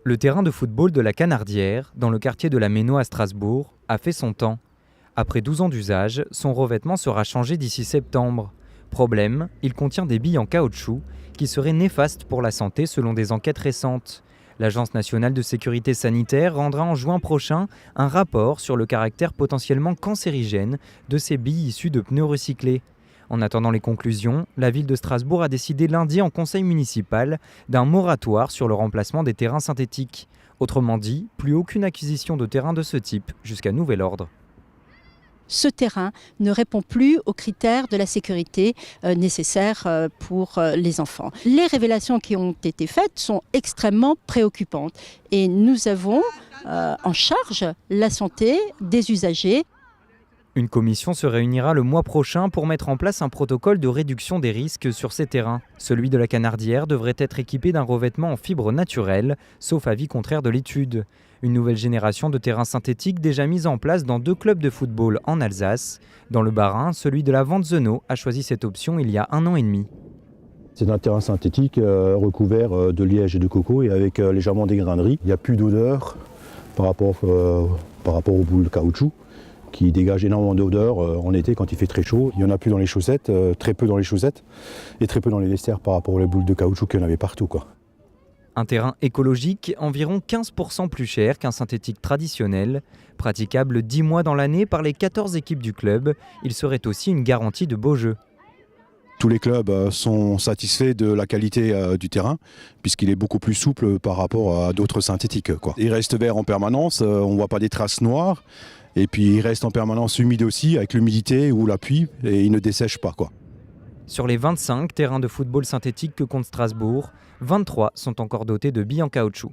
Le terrain de football de la Canardière, dans le quartier de la Méno à Strasbourg, a fait son temps. Après 12 ans d'usage, son revêtement sera changé d'ici septembre. Problème, il contient des billes en caoutchouc qui seraient néfastes pour la santé selon des enquêtes récentes. L'Agence nationale de sécurité sanitaire rendra en juin prochain un rapport sur le caractère potentiellement cancérigène de ces billes issues de pneus recyclés. En attendant les conclusions, la ville de Strasbourg a décidé lundi en conseil municipal d'un moratoire sur le remplacement des terrains synthétiques. Autrement dit, plus aucune acquisition de terrain de ce type jusqu'à nouvel ordre. Ce terrain ne répond plus aux critères de la sécurité nécessaires pour les enfants. Les révélations qui ont été faites sont extrêmement préoccupantes et nous avons en charge la santé des usagers. Une commission se réunira le mois prochain pour mettre en place un protocole de réduction des risques sur ces terrains. Celui de la Canardière devrait être équipé d'un revêtement en fibre naturelle, sauf avis contraire de l'étude. Une nouvelle génération de terrains synthétiques déjà mise en place dans 2 clubs de football en Alsace. Dans le Bas-Rhin, celui de la Vanzeno a choisi cette option il y a 1 an et demi. C'est un terrain synthétique recouvert de liège et de coco et avec légèrement des graineries. Il n'y a plus d'odeur par rapport aux boules de caoutchouc, qui dégage énormément d'odeur en été quand il fait très chaud. Il n'y en a plus dans les chaussettes, très peu dans les chaussettes et très peu dans les vestiaires par rapport aux boules de caoutchouc qu'il y en avait partout, quoi. Un terrain écologique environ 15% plus cher qu'un synthétique traditionnel. Praticable 10 mois dans l'année par les 14 équipes du club, il serait aussi une garantie de beau jeu. Tous les clubs sont satisfaits de la qualité du terrain puisqu'il est beaucoup plus souple par rapport à d'autres synthétiques, quoi. Il reste vert en permanence, on ne voit pas des traces noires. Et puis il reste en permanence humide aussi, avec l'humidité ou la pluie, et il ne dessèche pas, quoi. Sur les 25 terrains de football synthétique que compte Strasbourg, 23 sont encore dotés de billes en caoutchouc.